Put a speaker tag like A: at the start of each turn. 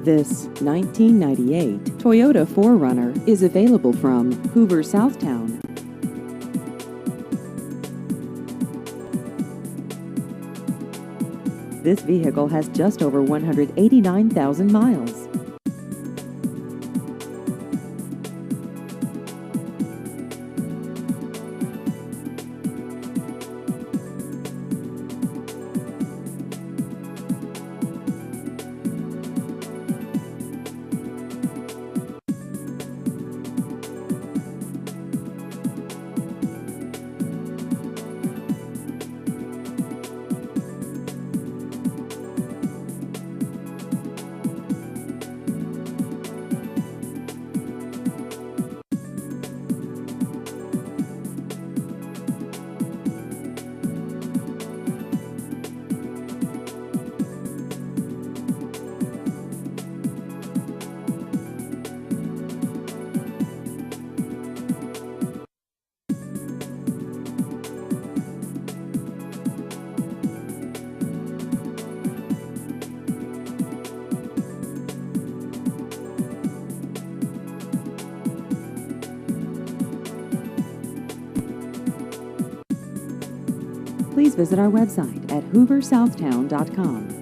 A: This 1998 Toyota 4Runner is available from Hoover Southtown. This vehicle has just over 189,000 miles. Please visit our website at hooversouthtown.com.